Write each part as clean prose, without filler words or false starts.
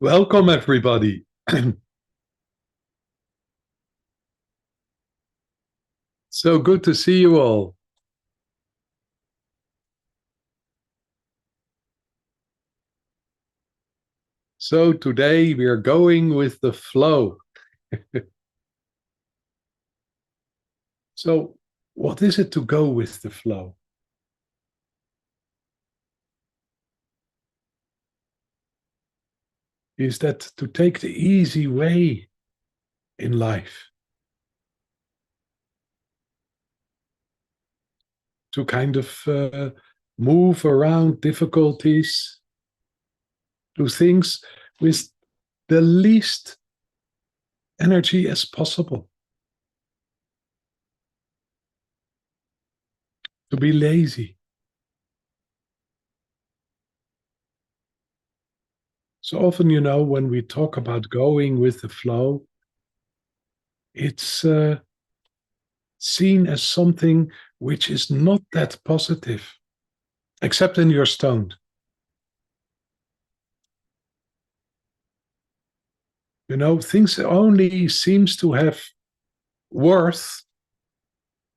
Welcome, everybody. So good to see you all. So today we are going with the flow. So, what is it to go with the flow? Is that to take the easy way in life? To kind of move around difficulties, do things with the least energy as possible, to be lazy. So often, when we talk about going with the flow, it's seen as something which is not that positive, except when you're stoned. Things only seems to have worth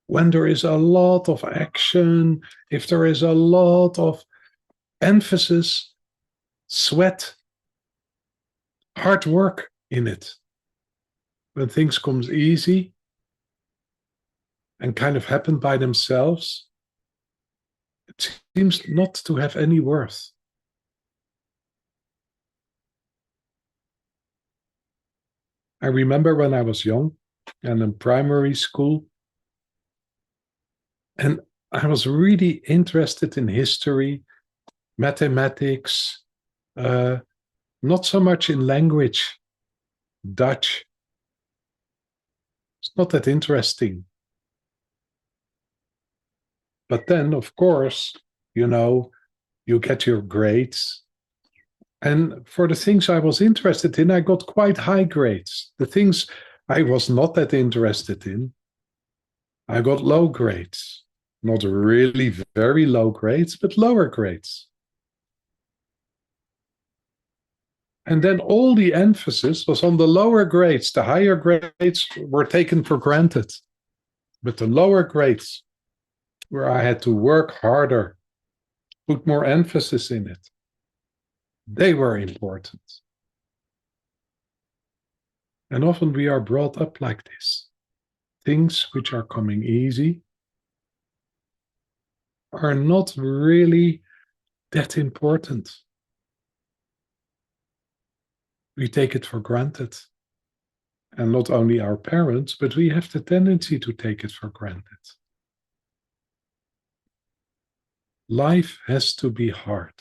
when there is a lot of action, if there is a lot of emphasis, sweat, hard work in it. When things comes easy and kind of happen by themselves, it seems not to have any worth. I remember when I was young and in primary school, and I was really interested in history, mathematics, uh, not so much in language, Dutch. It's not that interesting. But then, of course, you get your grades. And for the things I was interested in, I got quite high grades. The things I was not that interested in, I got low grades. Not really very low grades, but lower grades. And then all the emphasis was on the lower grades. The higher grades were taken for granted. But the lower grades, where I had to work harder, put more emphasis in it, they were important. And often we are brought up like this. Things which are coming easy are not really that important. We take it for granted. And not only our parents, but we have the tendency to take it for granted. Life has to be hard.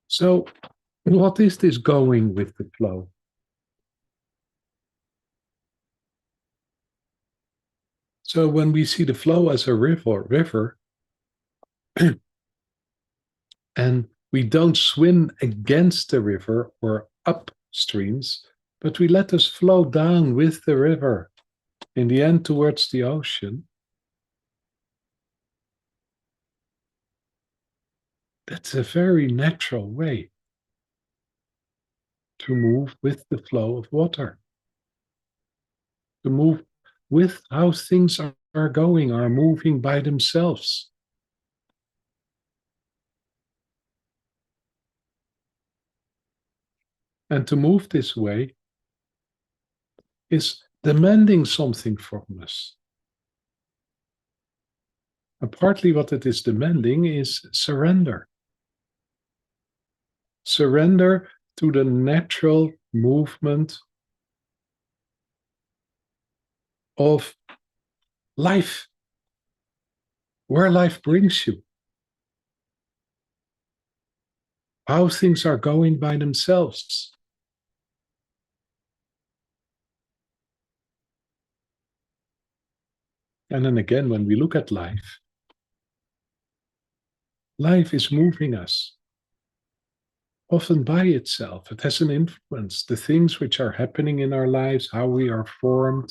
So, what is this going with the flow? So, when we see the flow as a river, and we don't swim against the river or upstreams, but we let us flow down with the river in the end towards the ocean. That's a very natural way to move with the flow of water, to move with how things are going, are moving by themselves. And to move this way is demanding something from us. And partly what it is demanding is surrender. Surrender to the natural movement of life, where life brings you, how things are going by themselves. And then again, when we look at life, life is moving us, often by itself. It has an influence. The things which are happening in our lives, how we are formed,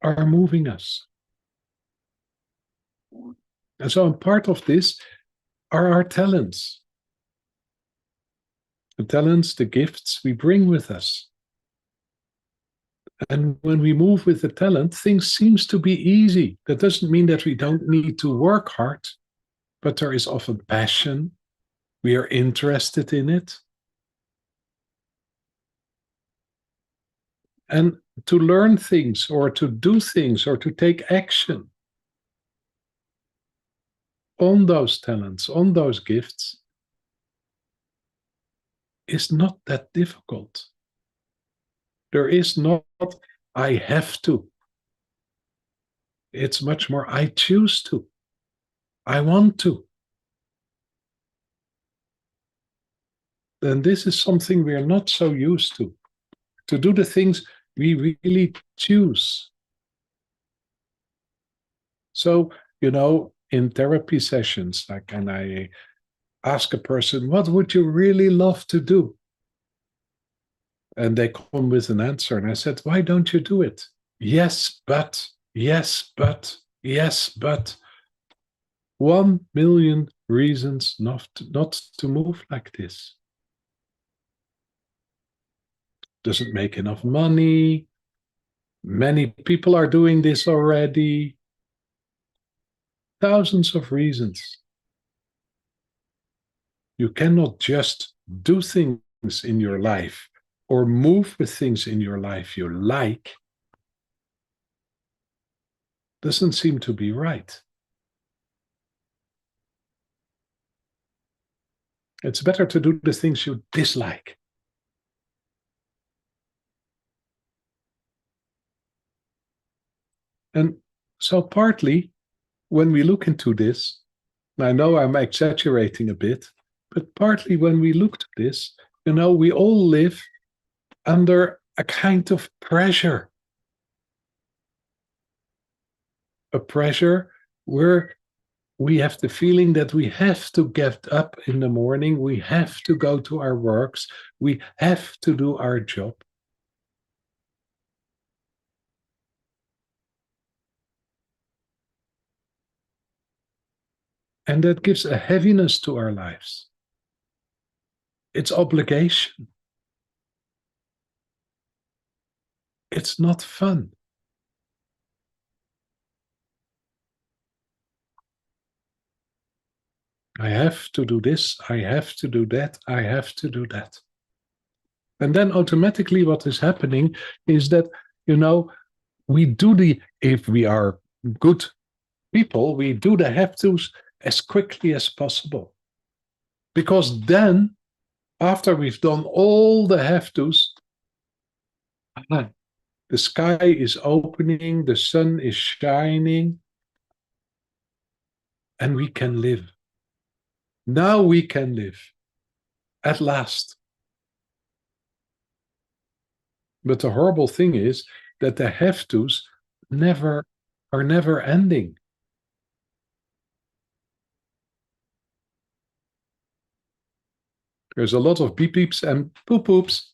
are moving us. And so a part of this are our talents. The talents, the gifts we bring with us. And when we move with the talent, things seems to be easy. That doesn't mean that we don't need to work hard, but there is often passion. We are interested in it. And to learn things or to do things or to take action on those talents, on those gifts, is not that difficult. There is not, I have to. It's much more, I choose to. I want to. Then this is something we are not so used to do the things we really choose. So, in therapy sessions, like, and I ask a person, what would you really love to do? And they come with an answer. And I said, why don't you do it? Yes, but, yes, but, yes, but. 1,000,000 reasons not to move like this. Doesn't make enough money. Many people are doing this already. Thousands of reasons. You cannot just do things in your life or move with things in your life you like. Doesn't seem to be right. It's better to do the things you dislike. And so partly when we look into this, I know I'm exaggerating a bit, but partly when we look to this, we all live under a kind of pressure. A pressure where we have the feeling that we have to get up in the morning, we have to go to our works, we have to do our job. And that gives a heaviness to our lives. It's obligation. It's not fun. I have to do this, I have to do that, I have to do that. And then automatically what is happening is that, we do if we are good people, we do the have tos as quickly as possible. Because then, after we've done all the have tos, the sky is opening, the sun is shining, and we can live. Now we can live. At last. But the horrible thing is that the have tos are never ending. There's a lot of beep beeps and poop poops.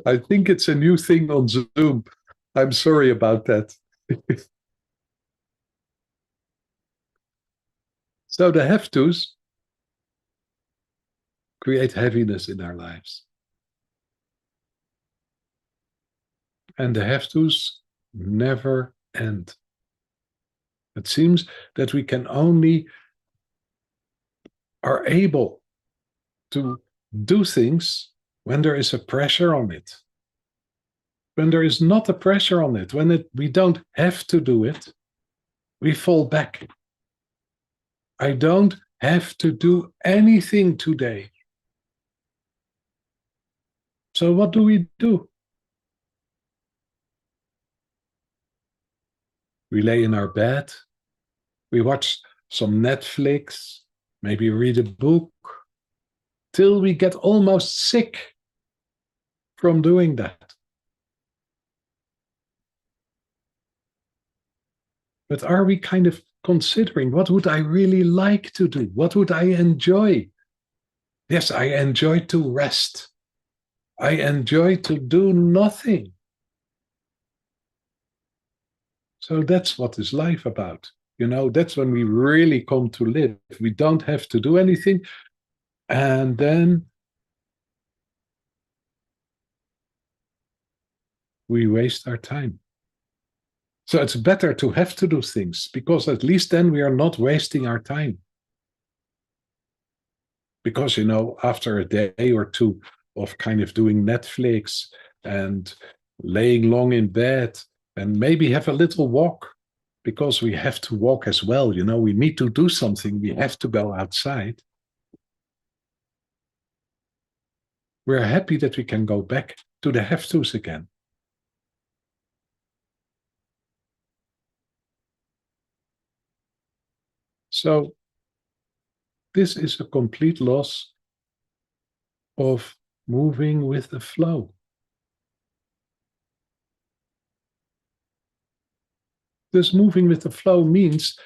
I think it's a new thing on Zoom. I'm sorry about that. So the have tos create heaviness in our lives. And the have tos never end. It seems that we can only are able to do things when there is a pressure on it. When there is not a pressure on it, when we don't have to do it, we fall back. I don't have to do anything today. So what do we do? We lay in our bed, we watch some Netflix, maybe read a book, till we get almost sick from doing that. But are we kind of considering, what would I really like to do? What would I enjoy? Yes, I enjoy to rest. I enjoy to do nothing. So that's what is life about. That's when we really come to live. We don't have to do anything. And then we waste our time. So it's better to have to do things because at least then we are not wasting our time. Because, after a day or two of kind of doing Netflix and laying long in bed and maybe have a little walk, because we have to walk as well. We need to do something. We have to go outside. We're happy that we can go back to the have tos again. So this is a complete loss of moving with the flow. This moving with the flow means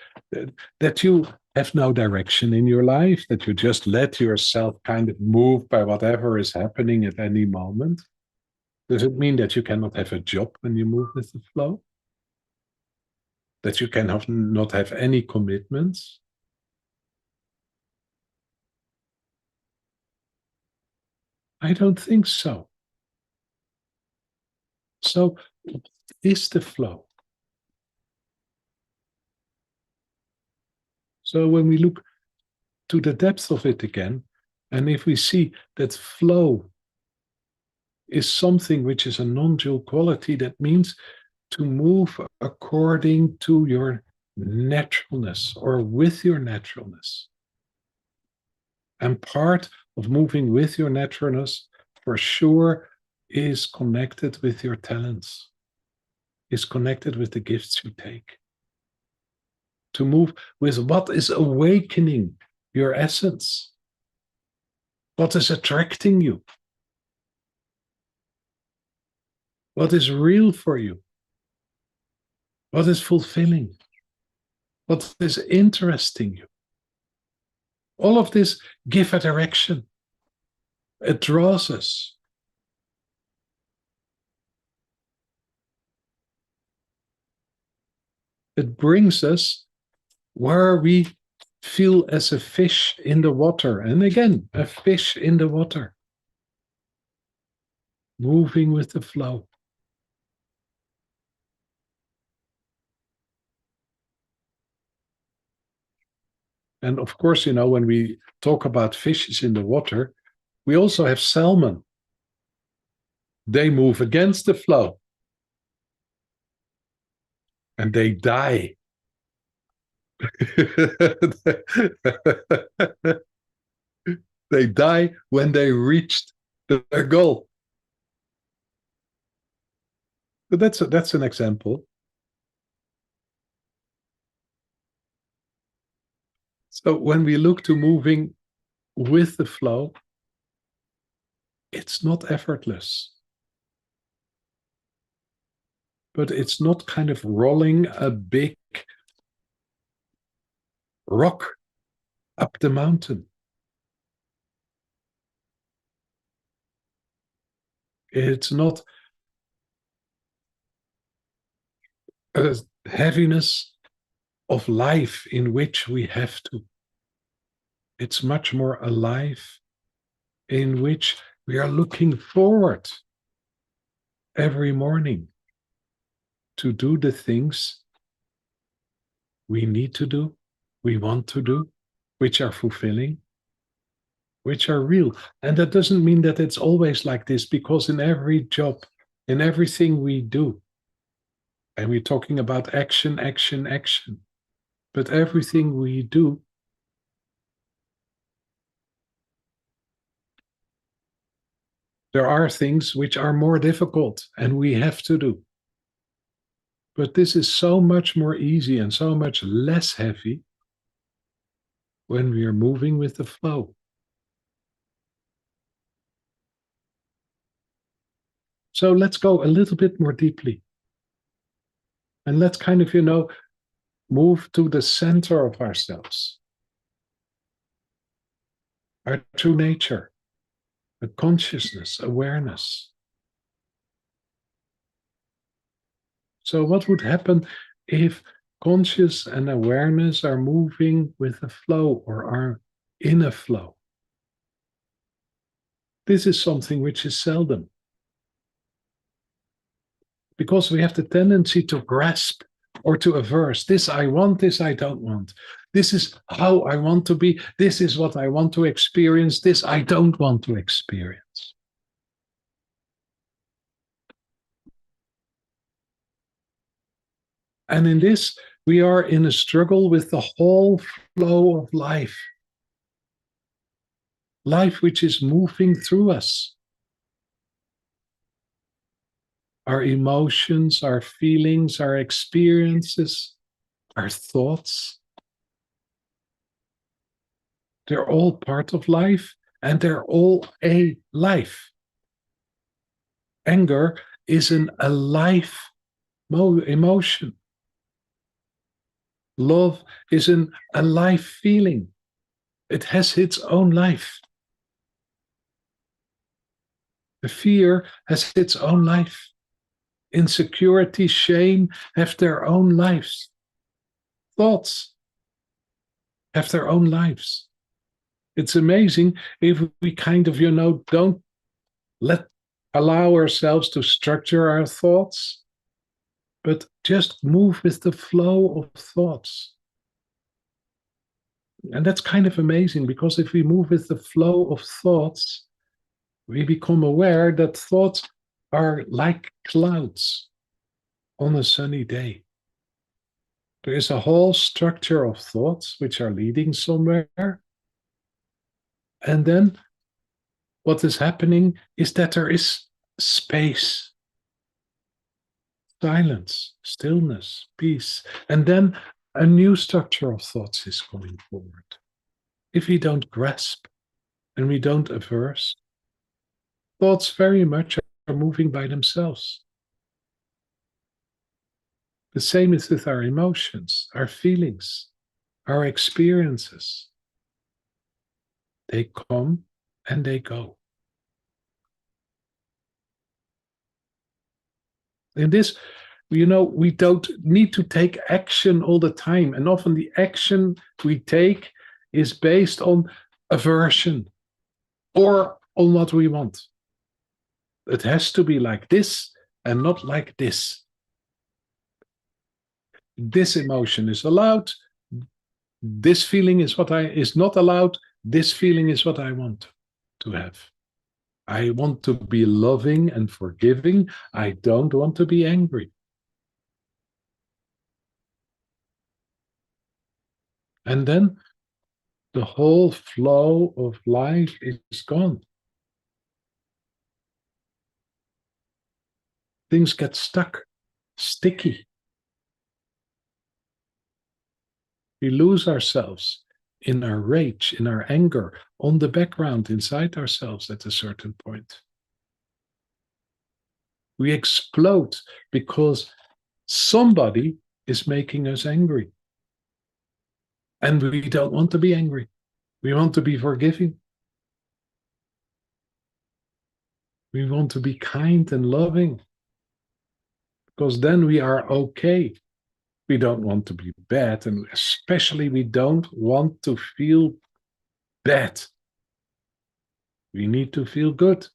that you have no direction in your life, that you just let yourself kind of move by whatever is happening at any moment. Does it mean that you cannot have a job when you move with the flow? That you not have any commitments? I don't think so. So, is the flow? So, when we look to the depth of it again, and if we see that flow is something which is a non-dual quality, that means to move according to your naturalness or with your naturalness. And part of moving with your naturalness, for sure, is connected with your talents, is connected with the gifts you take. To move with what is awakening your essence, what is attracting you, what is real for you, what is fulfilling, what is interesting you. All of this give a direction. It draws us. It brings us where we feel as a fish in the water. And again, a fish in the water, moving with the flow. And of course, when we talk about fishes in the water, we also have salmon. They move against the flow and they die. They die when they reached their goal. But that's an example. So when we look to moving with the flow, it's not effortless. But it's not kind of rolling a big rock up the mountain. It's not a heaviness of life in which we have to. It's much more alive in which we are looking forward every morning to do the things we need to do, we want to do, which are fulfilling, which are real. And that doesn't mean that it's always like this, because in every job, in everything we do, and we're talking about action, action, action, but everything we do, there are things which are more difficult and we have to do. But this is so much more easy and so much less heavy when we are moving with the flow. So let's go a little bit more deeply. And let's kind of, move to the center of ourselves, our true nature, the consciousness, awareness. So what would happen if conscious and awareness are moving with a flow or are in a flow. This is something which is seldom, because we have the tendency to grasp or to averse. This I want, this I don't want. This is how I want to be. This is what I want to experience. This I don't want to experience. And in this, we are in a struggle with the whole flow of life. Life which is moving through us. Our emotions, our feelings, our experiences, our thoughts. They're all part of life, and they're all a life. Anger is an alive emotion. Love is an alive feeling. It has its own life. The fear has its own life. Insecurity, shame have their own lives. Thoughts have their own lives. It's amazing if we kind of, don't allow ourselves to structure our thoughts, but just move with the flow of thoughts. And that's kind of amazing, because if we move with the flow of thoughts, we become aware that thoughts are like clouds on a sunny day. There is a whole structure of thoughts which are leading somewhere. And then what is happening is that there is space, silence, stillness, peace. And then a new structure of thoughts is coming forward. If we don't grasp and we don't averse, thoughts very much are moving by themselves. The same is with our emotions, our feelings, our experiences. They come and they go. In this, we don't need to take action all the time. And often the action we take is based on aversion or on what we want. It has to be like this and not like this. This emotion is allowed. This feeling is not allowed. This feeling is what I want to have. I want to be loving and forgiving. I don't want to be angry. And then the whole flow of life is gone. Things get stuck, sticky. We lose ourselves in our rage, in our anger, on the background inside ourselves at a certain point. We explode because somebody is making us angry. And we don't want to be angry. We want to be forgiving. We want to be kind and loving, because then we are okay. We don't want to be bad, and especially we don't want to feel bad. We need to feel good.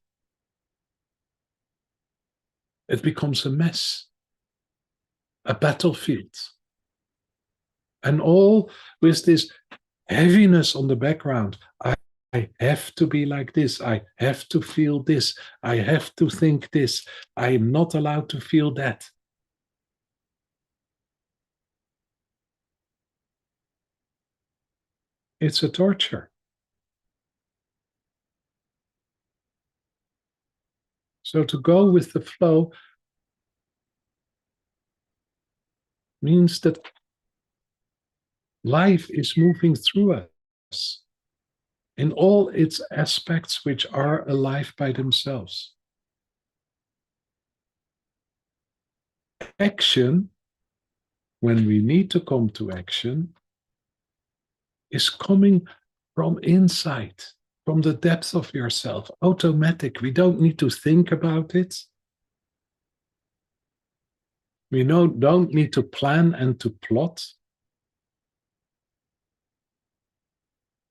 It becomes a mess, a battlefield. And all with this heaviness on the background. I have to be like this. I have to feel this. I have to think this. I am not allowed to feel that. It's a torture. So to go with the flow means that life is moving through us in all its aspects, which are alive by themselves. Action, when we need to come to action, is coming from inside, from the depth of yourself, automatic. We don't need to think about it. We don't need to plan and to plot.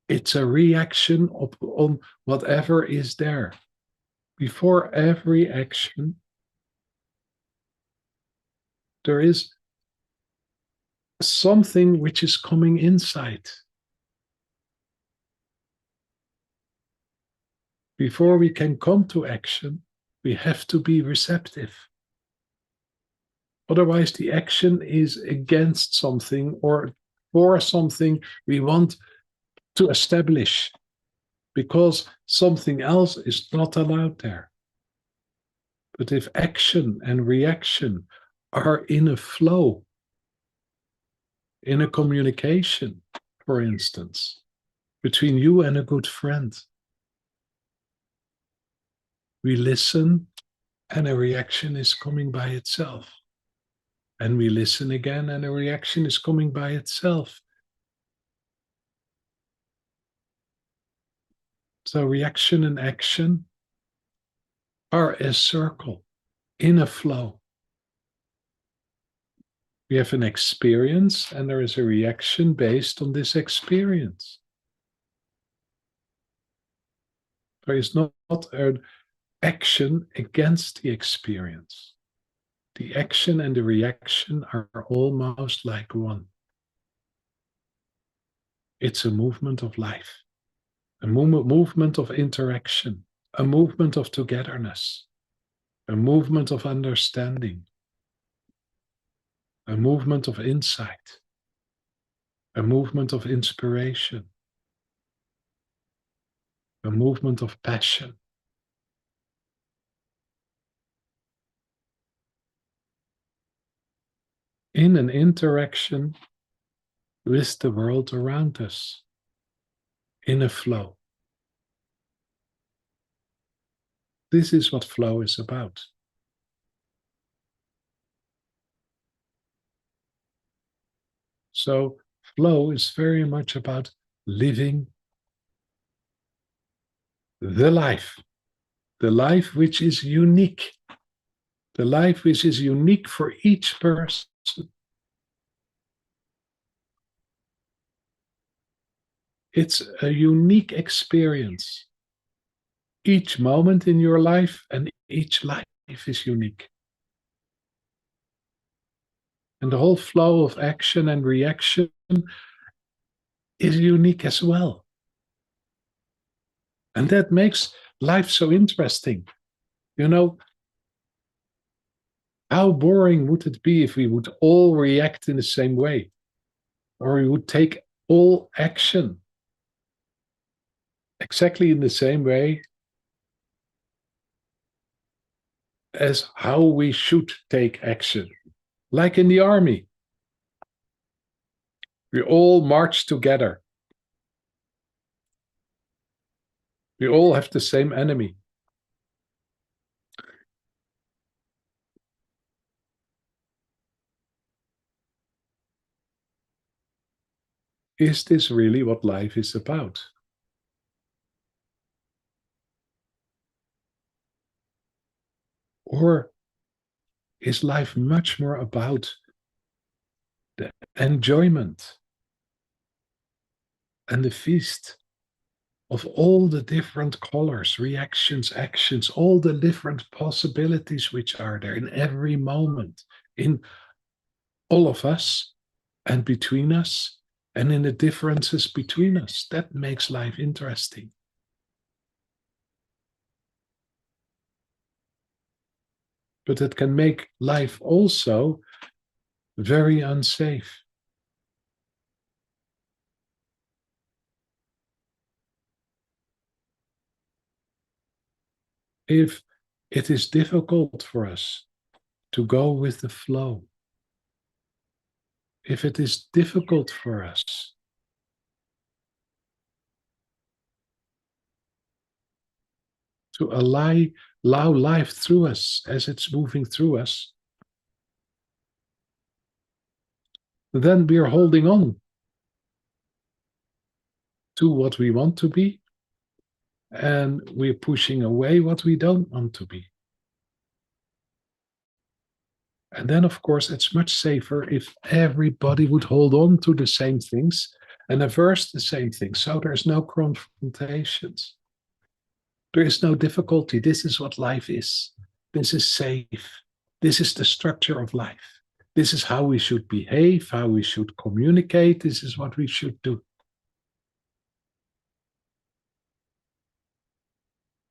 It's a reaction on whatever is there. Before every action, there is something which is coming inside. Before we can come to action, we have to be receptive. Otherwise, the action is against something or for something we want to establish, because something else is not allowed there. But if action and reaction are in a flow, in a communication, for instance, between you and a good friend, we listen and a reaction is coming by itself. And we listen again and a reaction is coming by itself. So reaction and action are a circle in a flow. We have an experience and there is a reaction based on this experience. There is not an action against the experience. The action and the reaction are almost like one. It's a movement of life, a movement of interaction, a movement of togetherness, a movement of understanding, a movement of insight, a movement of inspiration, a movement of passion. In an interaction with the world around us, in a flow. This is what flow is about. So flow is very much about living the life which is unique, the life which is unique for each person. It's a unique experience. Each moment in your life and each life is unique. And the whole flow of action and reaction is unique as well. And that makes life so interesting. You know, how boring would it be if we would all react in the same way? Or we would take all action exactly in the same way as how we should take action. Like in the army. We all march together. We all have the same enemy. Is this really what life is about? Or is life much more about the enjoyment and the feast of all the different colors, reactions, actions, all the different possibilities which are there in every moment, in all of us and between us, and in the differences between us? That makes life interesting. But it can make life also very unsafe. If it is difficult for us to go with the flow, if it is difficult for us to allow life through us as it's moving through us, then we're holding on to what we want to be, and we're pushing away what we don't want to be. And then, of course, it's much safer if everybody would hold on to the same things and averse the same things. So there's no confrontations. There is no difficulty. This is what life is. This is safe. This is the structure of life. This is how we should behave, how we should communicate. This is what we should do.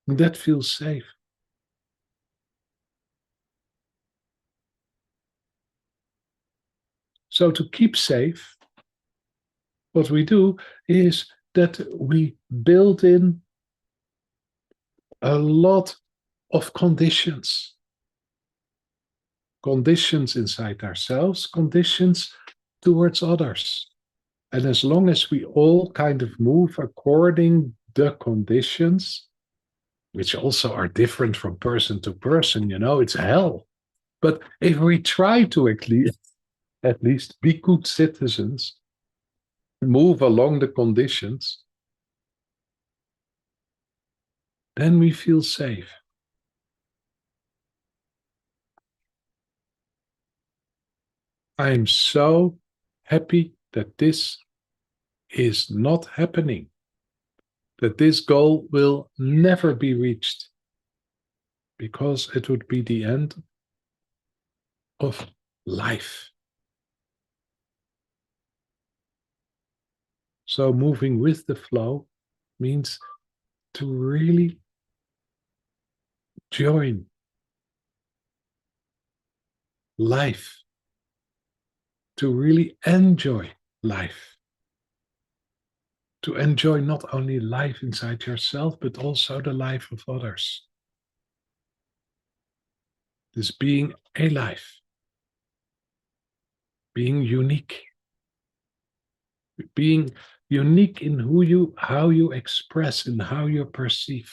And that feels safe. So to keep safe, what we do is that we build in a lot of conditions. Conditions inside ourselves, conditions towards others. And as long as we all kind of move according the conditions, which also are different from person to person, it's hell. But if we try to at least be good citizens, move along the conditions, then we feel safe. I am so happy that this is not happening, that this goal will never be reached, because it would be the end of life. So moving with the flow means to really join life, to really enjoy life, to enjoy not only life inside yourself, but also the life of others. This being a life, being unique, being unique in how you express and how you perceive,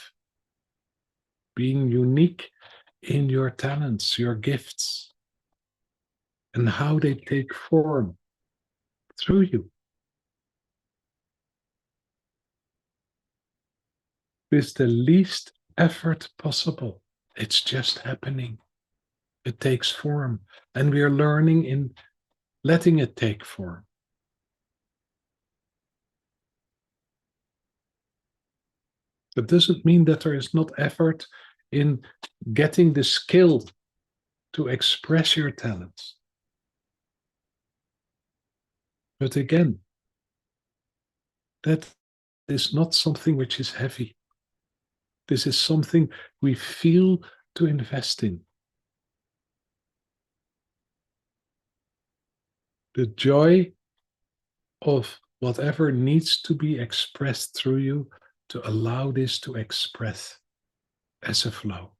being unique in your talents, your gifts, and how they take form through you. With the least effort possible. It's just happening. It takes form, and we are learning in letting it take form. That doesn't mean that there is not effort in getting the skill to express your talents. But again, that is not something which is heavy. This is something we feel to invest in. The joy of whatever needs to be expressed through you, to allow this to express as a flow.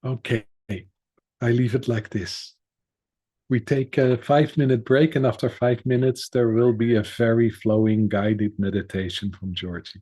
Okay, I leave it like this. We take a 5-minute break, and after 5 minutes, there will be a very flowing guided meditation from Georgi.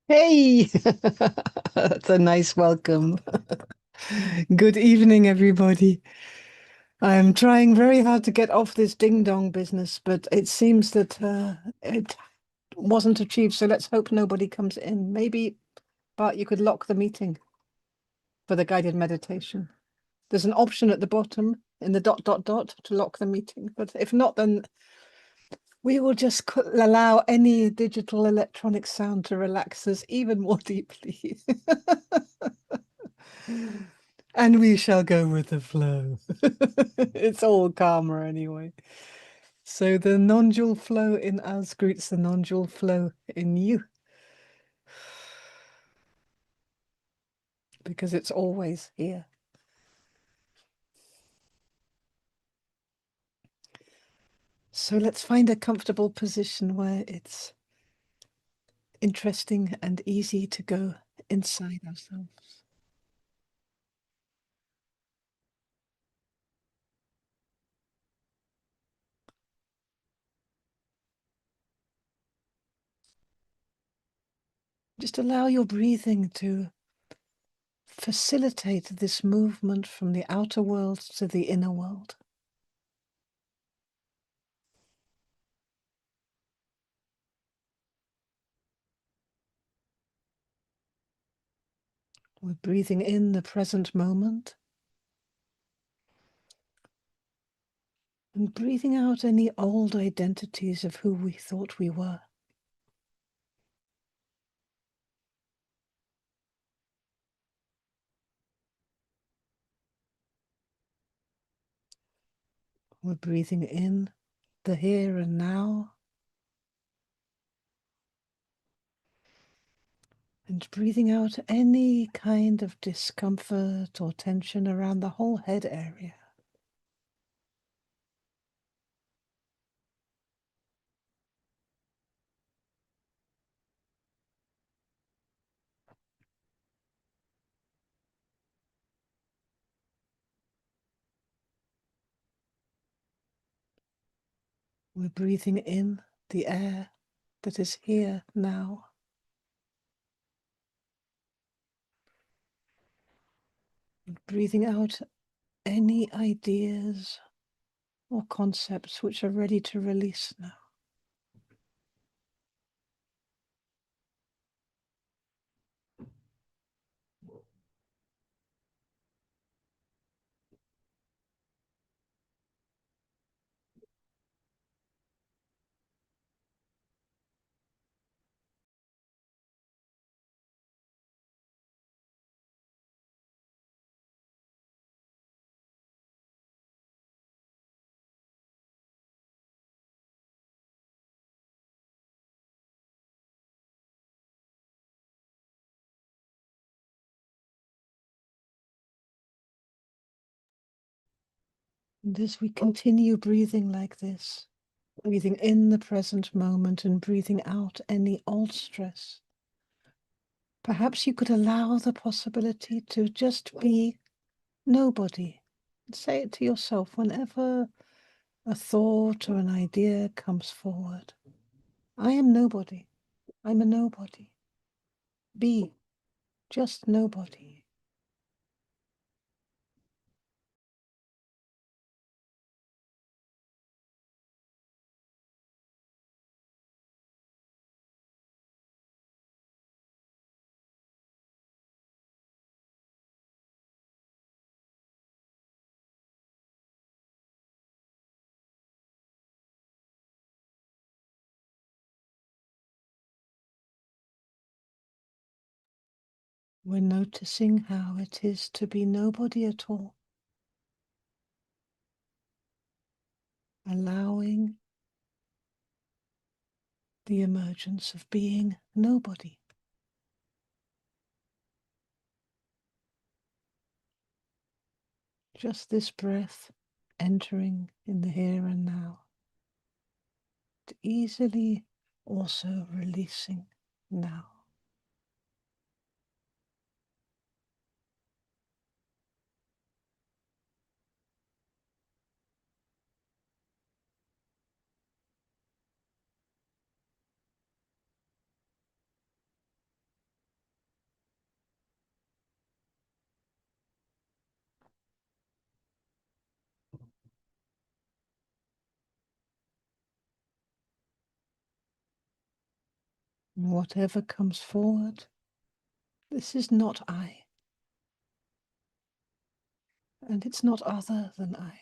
Hey, that's a nice welcome. Good evening, everybody. I'm trying very hard to get off this ding dong business, but it seems that it wasn't achieved. So let's hope nobody comes in. Maybe, Bart, you could lock the meeting for the guided meditation. There's an option at the bottom in the dot dot dot to lock the meeting. But if not, then we will just allow any digital electronic sound to relax us even more deeply. And we shall go with the flow. It's all karma anyway. So the non-dual flow in us greets the non-dual flow in you. Because it's always here. So let's find a comfortable position where it's interesting and easy to go inside ourselves. Just allow your breathing to facilitate this movement from the outer world to the inner world. We're breathing in the present moment and breathing out any old identities of who we thought we were. We're breathing in the here and now, and breathing out any kind of discomfort or tension around the whole head area. We're breathing in the air that is here now. And breathing out any ideas or concepts which are ready to release now. And as we continue breathing like this, breathing in the present moment and breathing out any old stress, perhaps you could allow the possibility to just be nobody. Say it to yourself whenever a thought or an idea comes forward. I am nobody. I'm a nobody. Be just nobody. We're noticing how it is to be nobody at all. Allowing the emergence of being nobody. Just this breath entering in the here and now, easily also releasing now. And whatever comes forward, this is not I, and it's not other than I.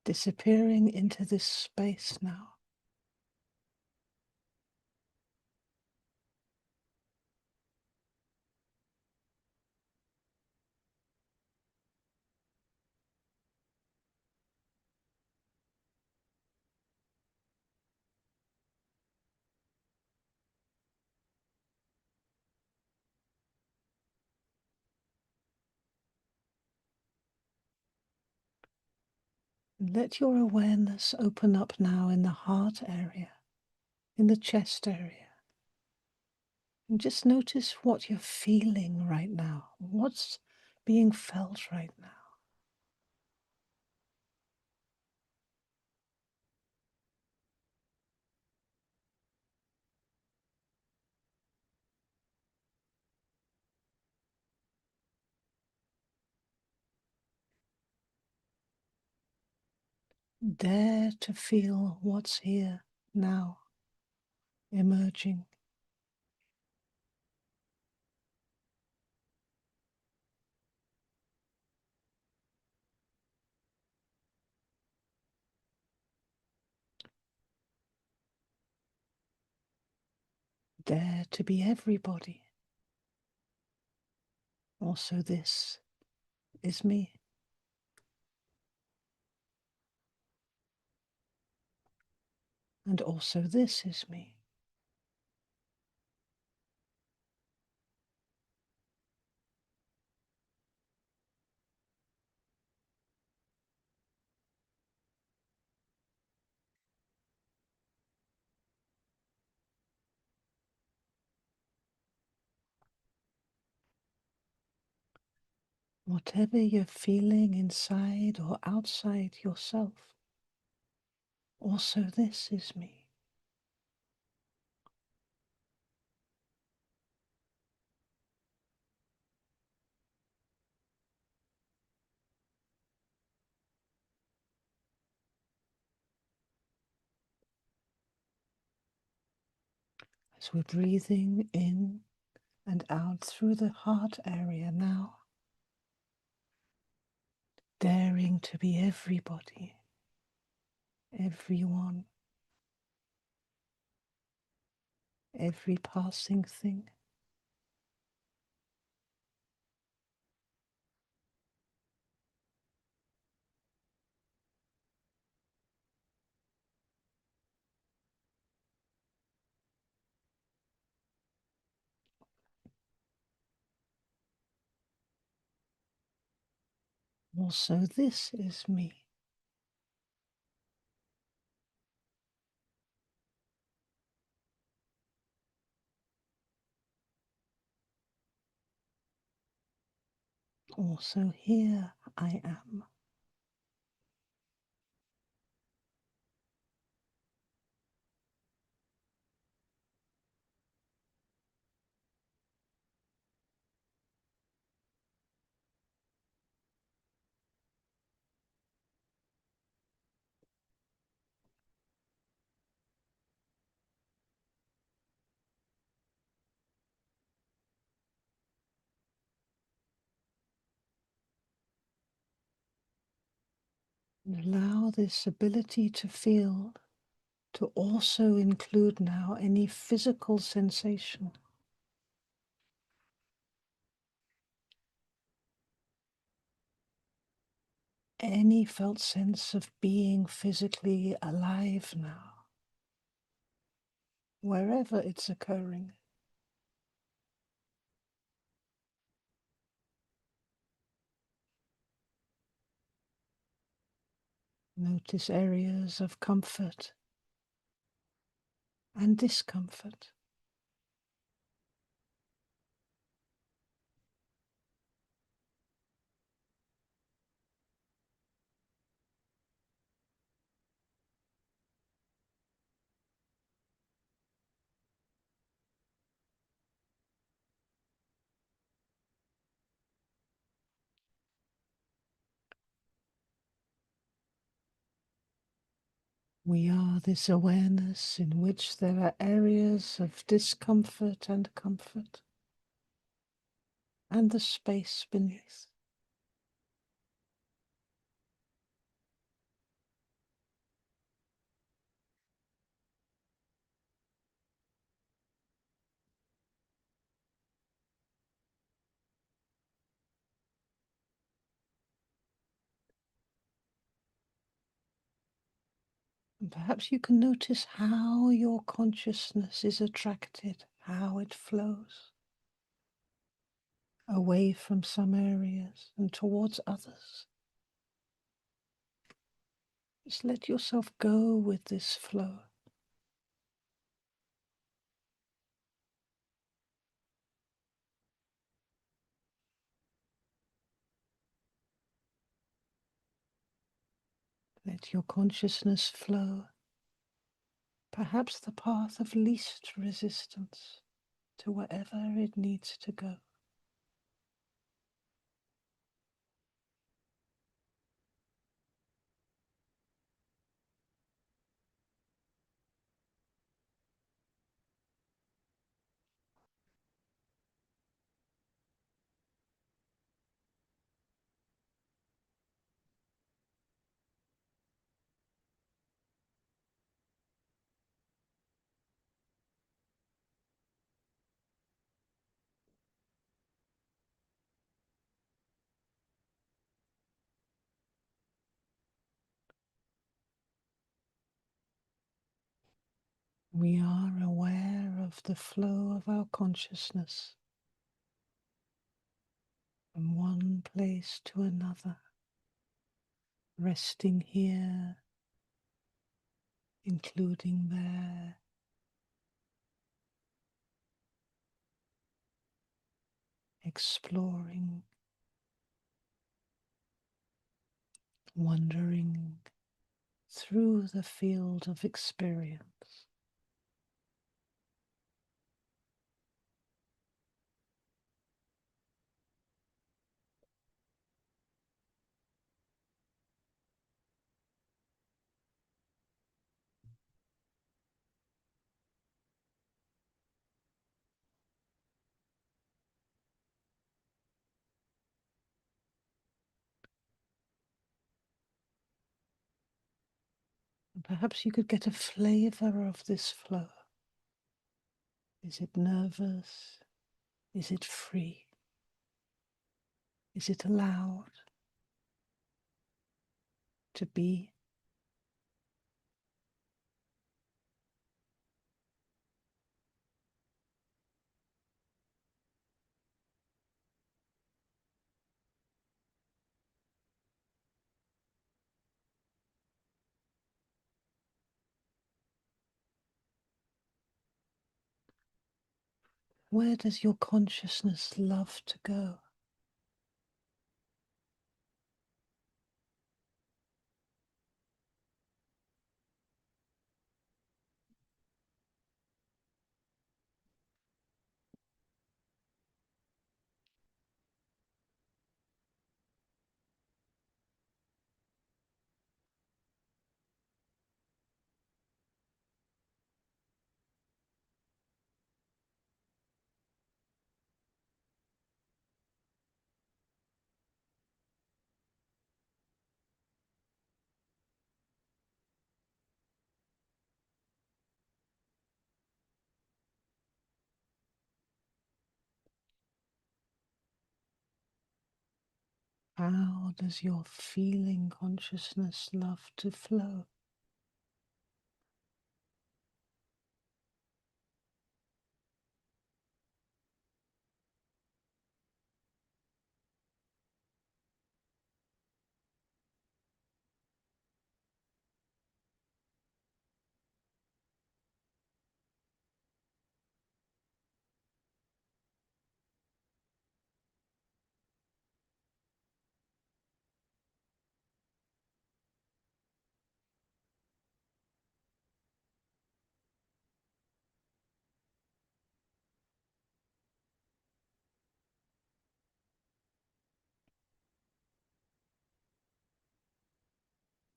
Disappearing into this space now. And let your awareness open up now in the heart area, in the chest area. And just notice what you're feeling right now, what's being felt right now. Dare to feel what's here now, emerging. Dare to be everybody. Also, this is me. And also, this is me. Whatever you're feeling inside or outside yourself, also this is me. As we're breathing in and out through the heart area now, daring to be everybody, everyone, every passing thing. Also, this is me. Also, here I am. And allow this ability to feel to also include now any physical sensation. Any felt sense of being physically alive now, wherever it's occurring. Notice areas of comfort and discomfort. We are this awareness in which there are areas of discomfort and comfort, and the space beneath. And perhaps you can notice how your consciousness is attracted, how it flows away from some areas and towards others. Just let yourself go with this flow. Let your consciousness flow, perhaps the path of least resistance to wherever it needs to go. We are aware of the flow of our consciousness from one place to another, resting here, including there, exploring, wandering through the field of experience. And perhaps you could get a flavor of this flow. Is it nervous? Is it free? Is it allowed to be? Where does your consciousness love to go? How does your feeling consciousness love to flow?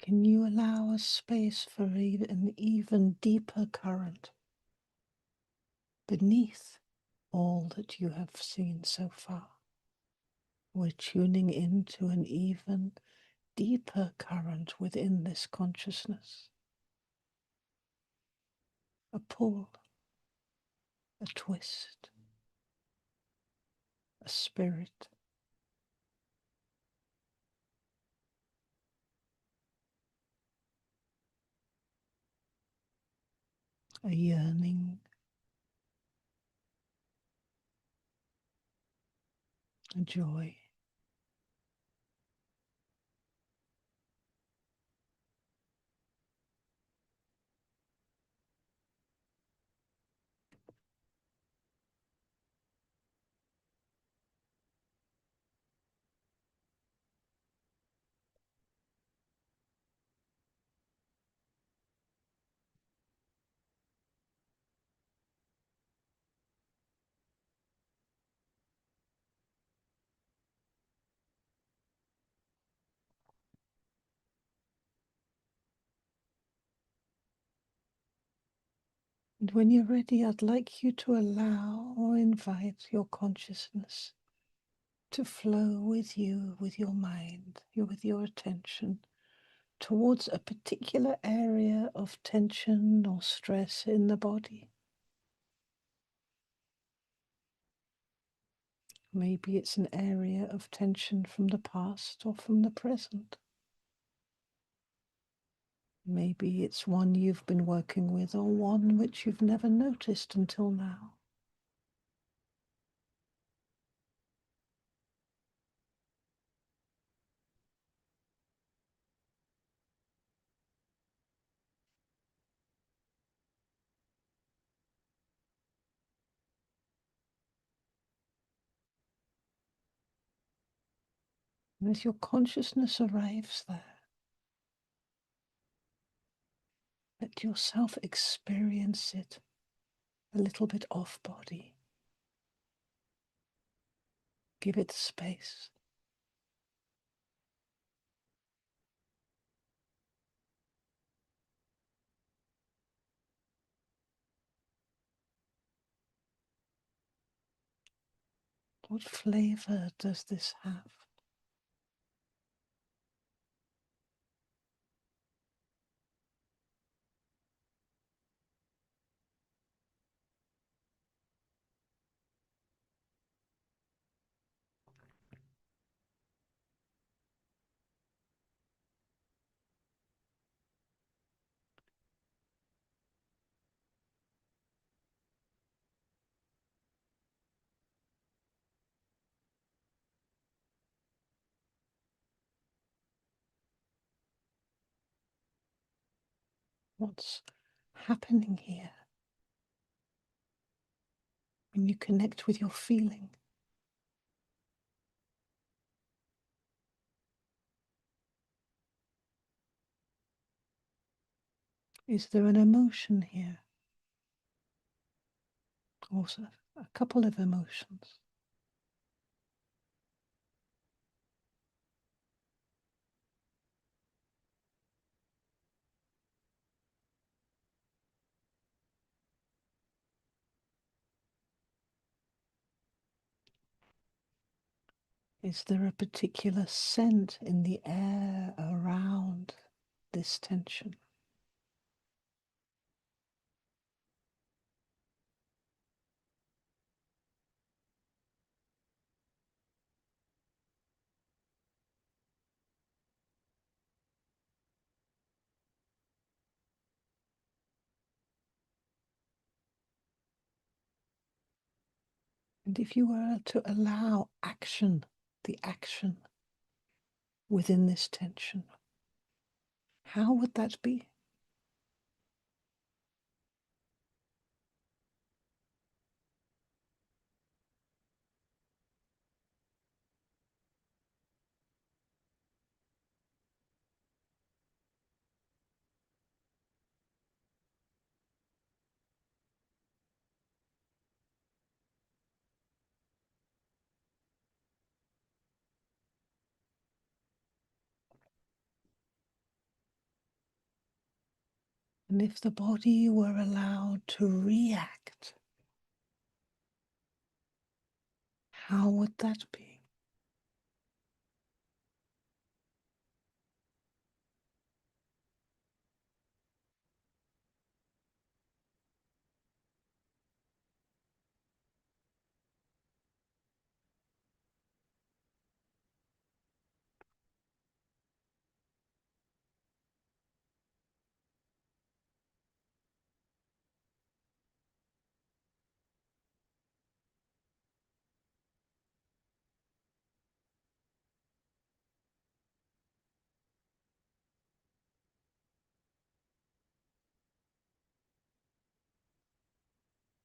Can you allow a space for an even deeper current beneath all that you have seen so far? We're tuning into an even deeper current within this consciousness. A pull, a twist, a spirit, a yearning, a joy. And when you're ready, I'd like you to allow or invite your consciousness to flow with you, with your mind, with your attention, towards a particular area of tension or stress in the body. Maybe it's an area of tension from the past or from the present. Maybe it's one you've been working with or one which you've never noticed until now. And as your consciousness arrives there, let yourself experience it a little bit off body. Give it space. What flavor does this have? What's happening here when you connect with your feeling? Is there an emotion here? Also, a couple of emotions. Is there a particular scent in the air around this tension? And if you were to allow action, the action within this tension, how would that be? And if the body were allowed to react, how would that be?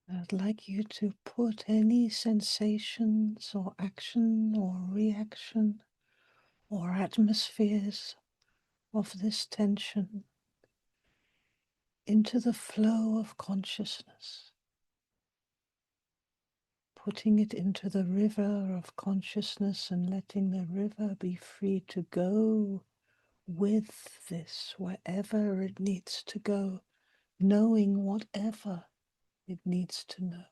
I'd like you to put any sensations or action or reaction or atmospheres of this tension into the flow of consciousness, putting it into the river of consciousness and letting the river be free to go with this wherever it needs to go, knowing whatever it needs to know.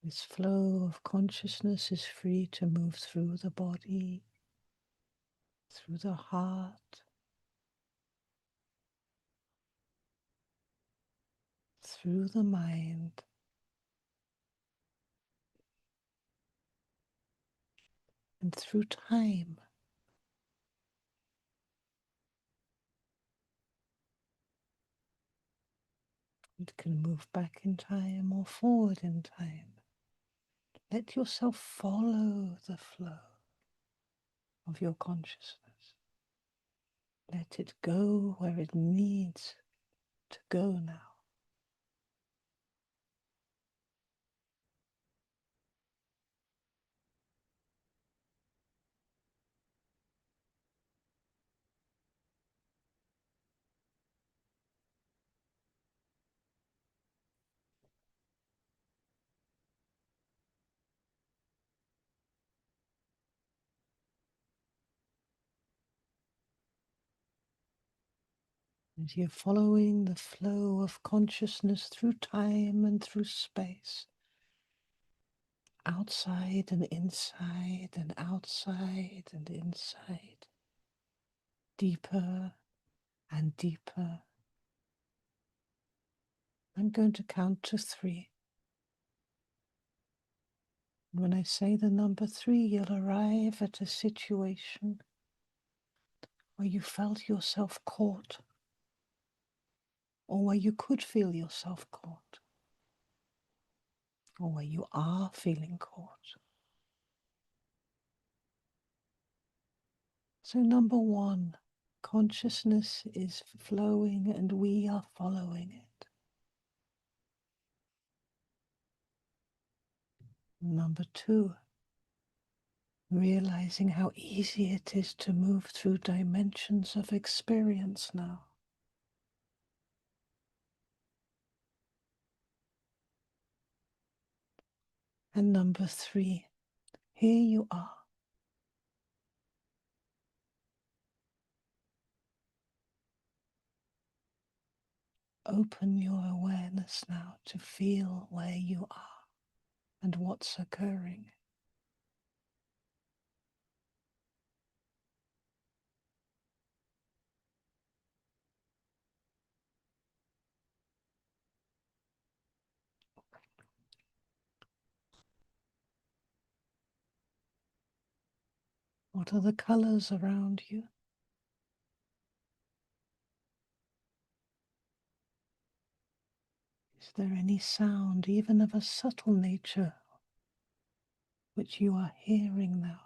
This flow of consciousness is free to move through the body, through the heart, through the mind, and through time. It can move back in time or forward in time. Let yourself follow the flow of your consciousness. Let it go where it needs to go now. And you're following the flow of consciousness through time and through space, outside and inside and outside and inside, deeper and deeper. I'm going to count to 3. And when I say the number 3, you'll arrive at a situation where you felt yourself caught, or where you could feel yourself caught, or where you are feeling caught. So number 1, consciousness is flowing and we are following it. Number 2, realizing how easy it is to move through dimensions of experience now. And number 3, here you are. Open your awareness now to feel where you are and what's occurring. What are the colors around you? Is there any sound, even of a subtle nature, which you are hearing now?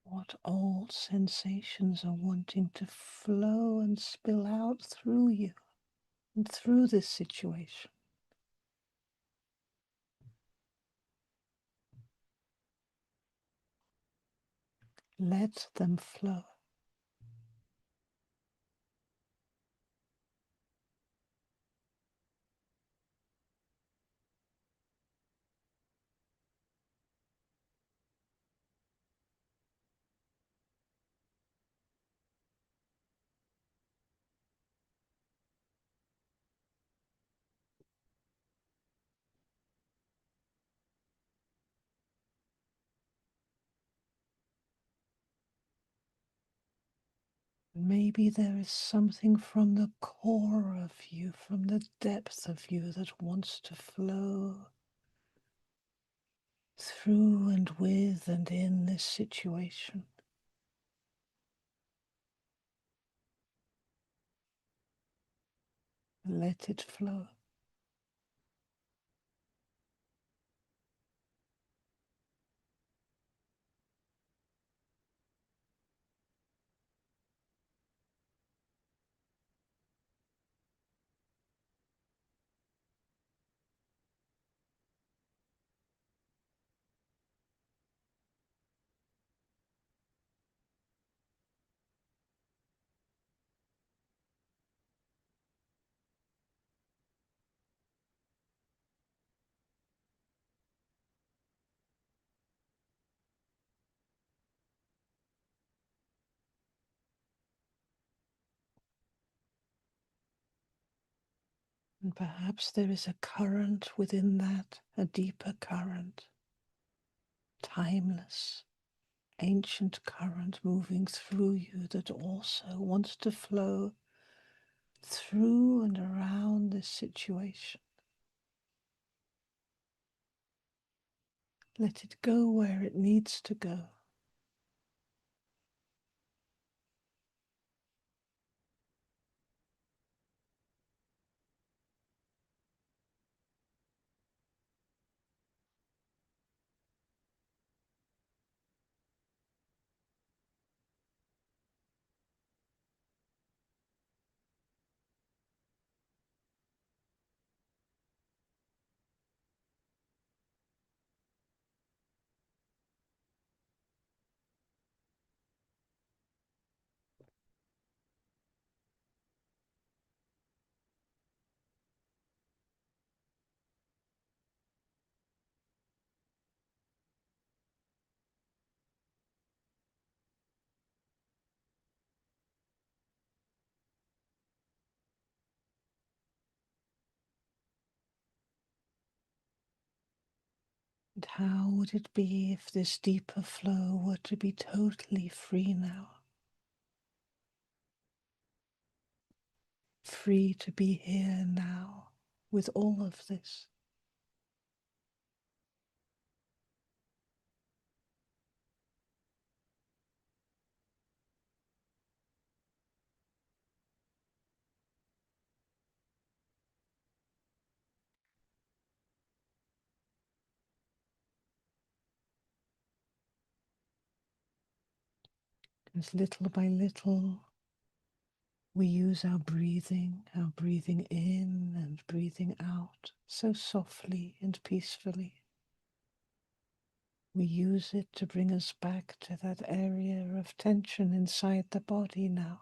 What old sensations are wanting to flow and spill out through you and through this situation? Let them flow. Maybe there is something from the core of you, from the depth of you, that wants to flow through and with and in this situation. Let it flow. And perhaps there is a current within that, a deeper current, timeless, ancient current moving through you that also wants to flow through and around this situation. Let it go where it needs to go. And how would it be if this deeper flow were to be totally free now? Free to be here now with all of this. As little by little we use our breathing in and breathing out so softly and peacefully. We use it to bring us back to that area of tension inside the body now.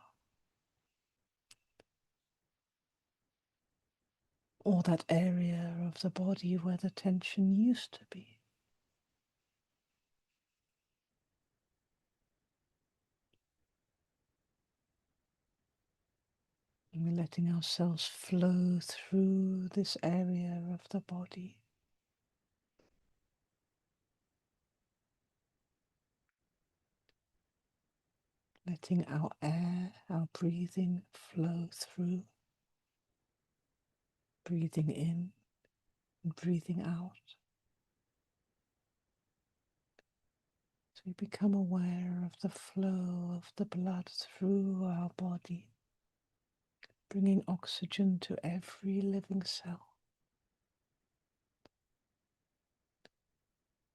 Or that area of the body where the tension used to be. And we're letting ourselves flow through this area of the body. Letting our air, our breathing flow through. Breathing in and breathing out. So we become aware of the flow of the blood through our body, bringing oxygen to every living cell,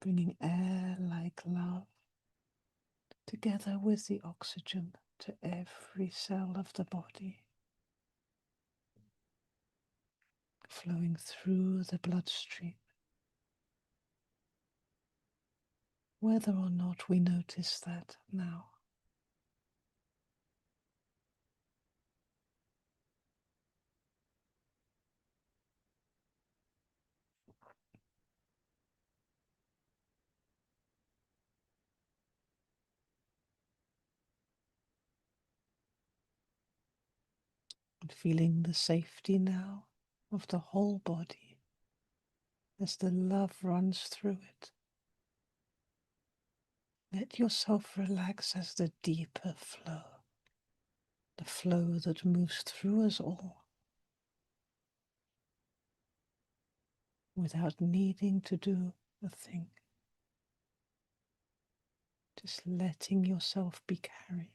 bringing air like love together with the oxygen to every cell of the body, flowing through the bloodstream. Whether or not we notice that now. And feeling the safety now of the whole body as the love runs through it. Let yourself relax as the deeper flow, the flow that moves through us all, without needing to do a thing. Just letting yourself be carried.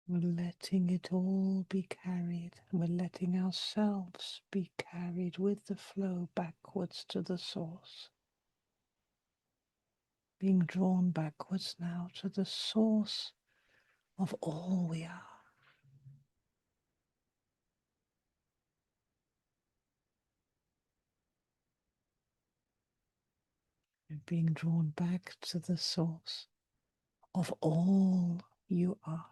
We're letting it all be carried, and we're letting ourselves be carried with the flow backwards to the source. Being drawn backwards now to the source of all we are. And being drawn back to the source of all you are.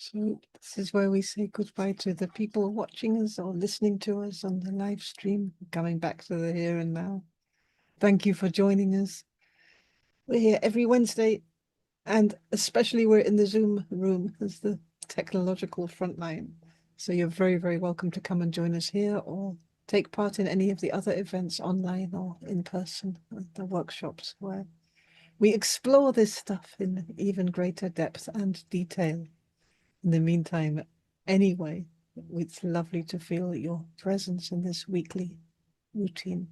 So this is where we say goodbye to the people watching us or listening to us on the live stream, coming back to the here and now. Thank you for joining us. We're here every Wednesday, and especially we're in the Zoom room as the technological frontline. So you're very, very welcome to come and join us here or take part in any of the other events online or in person, the workshops where we explore this stuff in even greater depth and detail. In the meantime, anyway, it's lovely to feel your presence in this weekly routine.